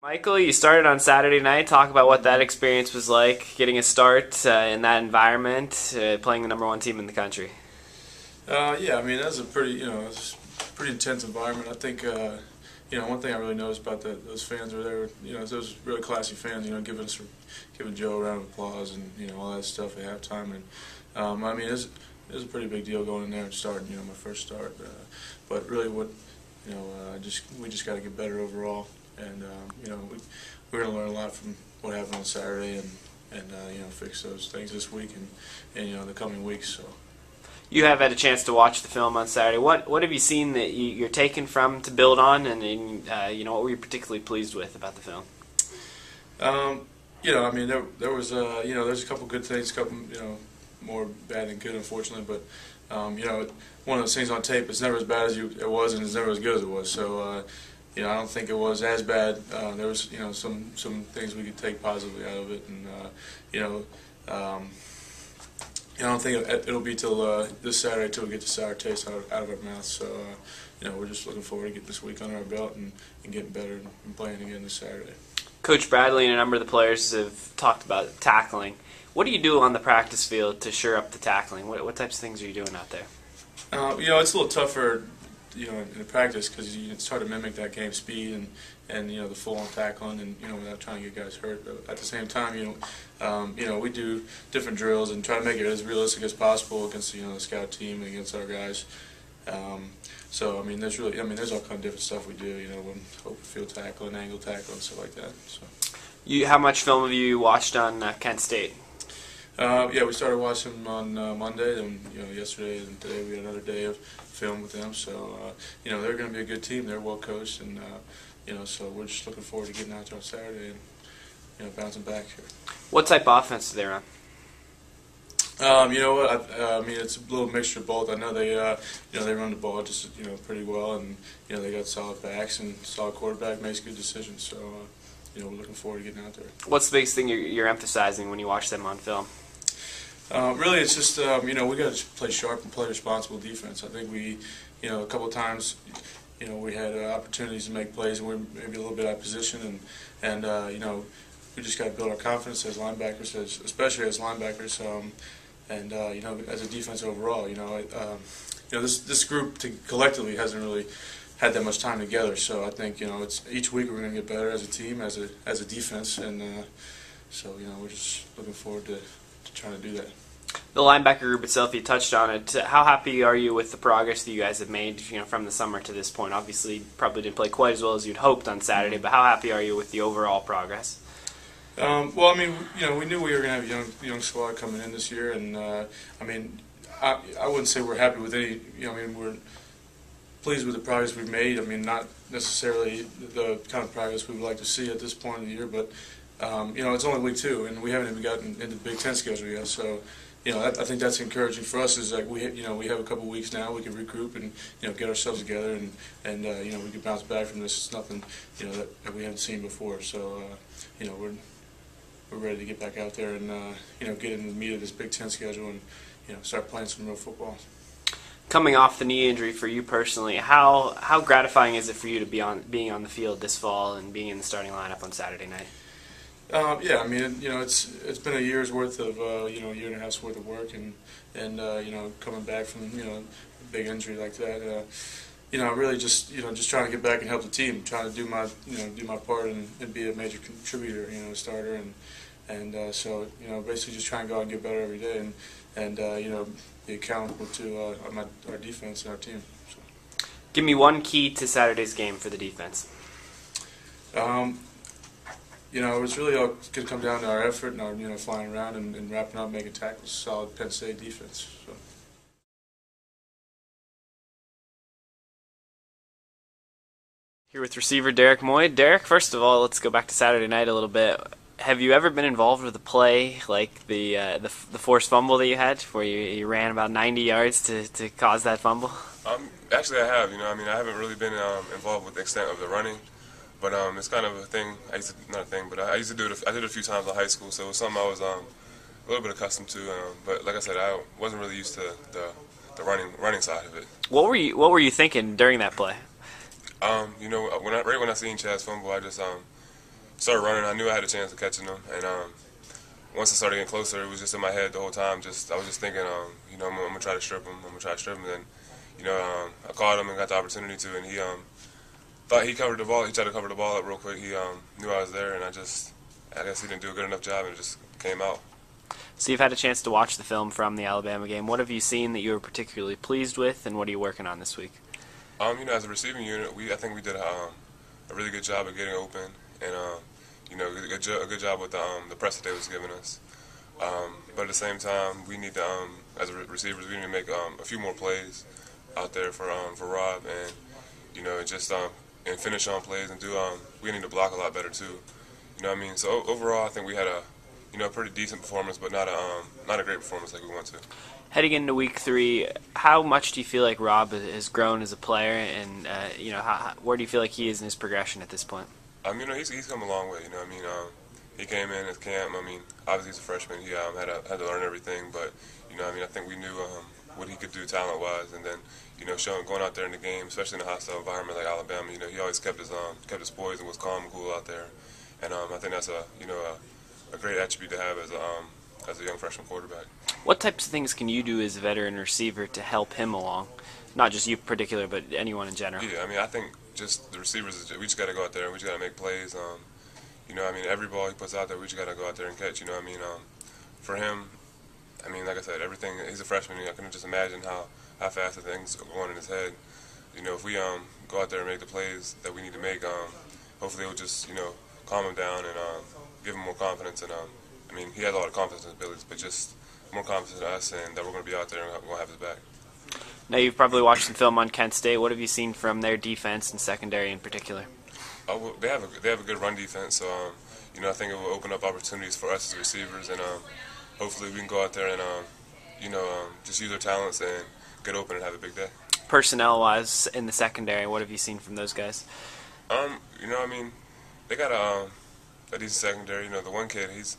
Michael, you started on Saturday night. Talk about what that experience was like, getting a start in that environment, playing the #1 team in the country. Yeah, I mean, that's a pretty, it's a pretty intense environment. I think, one thing I really noticed about those fans were there, those really classy fans, giving Joe a round of applause and, all that stuff at halftime. And, I mean, it was a pretty big deal going in there and starting, my first start. But really we just got to get better overall. And, we're going to learn a lot from what happened on Saturday and fix those things this week and the coming weeks. So. You have had a chance to watch the film on Saturday. What have you seen that you're taking from to build on, and what were you particularly pleased with about the film? I mean, there was there's a couple good things, a couple more bad than good, unfortunately. But one of those things on tape, it's never as bad as it was, and it's never as good as it was. So I don't think it was as bad. There was some things we could take positively out of it, and I don't think it'll be till this Saturday till we get the sour taste out of our mouth. So, we're just looking forward to getting this week under our belt and getting better and playing again this Saturday. Coach Bradley and a number of the players have talked about tackling. What do you do on the practice field to shore up the tackling? What types of things are you doing out there? It's a little tougher, in practice because it's hard to mimic that game speed and the full-on tackling and without trying to get guys hurt. But at the same time, we do different drills and try to make it as realistic as possible against the scout team and against our guys. So I mean, there's all kind of different stuff we do. Open field tackling, angle tackling, stuff like that. So. How much film have you watched on Kent State? Yeah, we started watching on Monday, and yesterday and today we had another day of film with them. So they're going to be a good team. They're well coached, and so we're just looking forward to getting out there on Saturday and bouncing back here. What type of offense do they run? You know what? I mean, it's a little mixture of both. I know they they run the ball just pretty well, and they got solid backs and solid quarterback makes good decisions. So we're looking forward to getting out there. What's the biggest thing you're emphasizing when you watch them on film? Really, it's just we got to play sharp and play responsible defense. I think we, a couple of times, we had opportunities to make plays and we're maybe a little bit out of position, and we just got to build our confidence as linebackers, especially as linebackers, and as a defense overall. This group collectively hasn't really had that much time together, so I think it's each week we're going to get better as a team, as a defense, and so we're just looking forward to trying to do that. The linebacker group itself, you touched on it. How happy are you with the progress that you guys have made, from the summer to this point? Obviously, probably didn't play quite as well as you'd hoped on Saturday, but how happy are you with the overall progress? Well, I mean, we knew we were going to have a young squad coming in this year, and I mean, I wouldn't say we're happy with any. We're pleased with the progress we've made. I mean, not necessarily the kind of progress we would like to see at this point in the year, but it's only week 2, and we haven't even gotten into the Big Ten schedule yet. So, I think that's encouraging for us. Is like we have a couple of weeks now. We can regroup and get ourselves together, and we can bounce back from this. It's nothing that we haven't seen before. So, we're ready to get back out there and get in the meat of this Big Ten schedule and start playing some real football. Coming off the knee injury for you personally, how gratifying is it for you to being on the field this fall and being in the starting lineup on Saturday night? Yeah, I mean, it's been a year's worth of year and a half's worth of work, and coming back from a big injury like that, really just trying to get back and help the team, trying to do my part and be a major contributor, a starter, and so basically just trying to go out and get better every day, and be accountable to our defense and our team. So. Give me one key to Saturday's game for the defense. It's really all going to come down to our effort and our flying around and wrapping up, making tackles, solid Penn State defense. So. Here with receiver Derek Moye. Derek, first of all, let's go back to Saturday night a little bit. Have you ever been involved with a play like the forced fumble that you had, where you ran about 90 yards to cause that fumble? Actually, I have. I haven't really been involved with the extent of the running, but it's kind of a thing. I used to do it. I did it a few times in high school, so it was something I was a little bit accustomed to. But like I said, I wasn't really used to the running side of it. What were you thinking during that play? When I seen Chad's fumble, I just started running, I knew I had a chance of catching them. And once I started getting closer, it was just in my head the whole time. I was just thinking, you know, I'm gonna try to strip him. I'm gonna try to strip him. And then, you know, I caught him and got the opportunity to, and he thought he covered the ball. He tried to cover the ball up real quick. He knew I was there, and I guess he didn't do a good enough job, and it just came out. So you've had a chance to watch the film from the Alabama game. What have you seen that you were particularly pleased with, and what are you working on this week? You know, as a receiving unit, I think we did a really good job of getting open, and you know, a good job with the press that they was giving us. But at the same time, we need to, as receivers, we need to make a few more plays out there for Rob, and you know, just and finish on plays and do. We need to block a lot better too. You know what I mean? So overall, I think we had a pretty decent performance, but not a great performance like we want to. Heading into week 3, how much do you feel like Rob has grown as a player, and you know, where do you feel like he is in his progression at this point? You know, he's come a long way. You know what I mean? He came in at camp. I mean, obviously he's a freshman. He had to learn everything, but you know, I mean, I think we knew what he could do talent-wise, and then you know, going out there in the game, especially in a hostile environment like Alabama. You know, he always kept his poise and was calm and cool out there, and I think that's a great attribute to have as a young freshman quarterback. What types of things can you do as a veteran receiver to help him along? Not just you in particular, but anyone in general. Yeah, I mean, I think just the receivers, we just got to go out there and we just got to make plays. You know, I mean, every ball he puts out there, we just got to go out there and catch. You know, I mean, for him, I mean, like I said, everything. He's a freshman. I can just imagine how fast the things are going in his head. You know, if we go out there and make the plays that we need to make, hopefully it will just calm him down and give him more confidence. And I mean, he has a lot of confidence in his abilities, but just more confidence in us and that we're going to be out there and we're going to have his back. Now, you've probably watched some film on Kent State. What have you seen from their defense and secondary in particular? Well, they have a good run defense, so you know, I think it will open up opportunities for us as receivers, and hopefully we can go out there and just use our talents and get open and have a big day. Personnel-wise, in the secondary, what have you seen from those guys? You know, I mean, they got a decent secondary. You know, the one kid, he's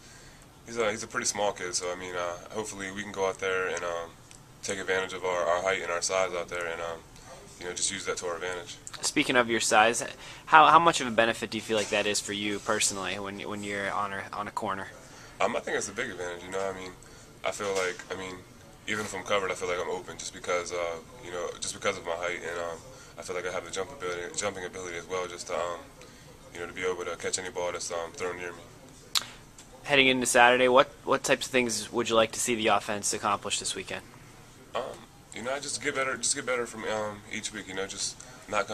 a pretty small kid, so I mean, hopefully we can go out there and take advantage of our height and our size out there, and just use that to our advantage. Speaking of your size, how much of a benefit do you feel like that is for you personally when you're on a corner? I think it's a big advantage. You know, I mean, I feel like, even if I'm covered, I feel like I'm open just because of my height, and I feel like I have the jumping ability as well, just to to be able to catch any ball that's thrown near me. Heading into Saturday, what types of things would you like to see the offense accomplish this weekend? You know, just get better from each week. You know, just not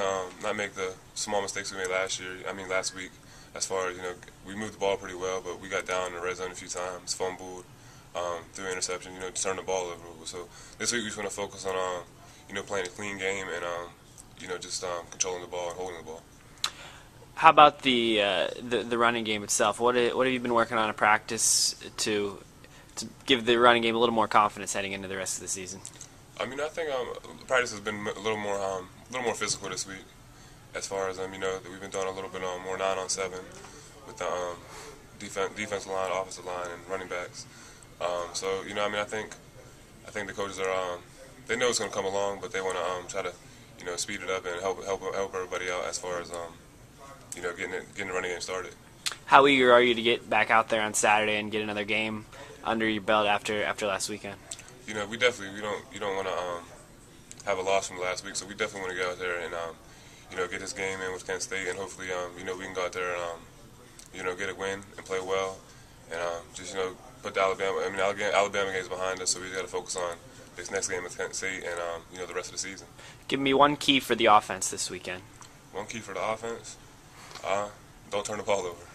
make the small mistakes we made last week. As far as we moved the ball pretty well, but we got down in the red zone a few times, fumbled, threw an interception. Just turned the ball over. So this week we just want to focus on playing a clean game and just controlling the ball and holding the ball. How about the running game itself? What have you been working on in practice to give the running game a little more confidence heading into the rest of the season? I mean, I think practice has been a little more physical this week. As far as we've been doing a little bit more 9-on-7 with the defensive line, offensive line, and running backs. So I think the coaches are they know it's going to come along, but they want to try to speed it up and help everybody out as far as getting the running game started. How eager are you to get back out there on Saturday and get another game under your belt after last weekend? We definitely you don't want to have a loss from last week, so we definitely want to get out there and get this game in with Kent State, and hopefully we can go out there and get a win and play well, and just put the Alabama games behind us, so we just got to focus on this next game with Kent State and the rest of the season. Give me one key for the offense this weekend. One key for the offense: don't turn the ball over.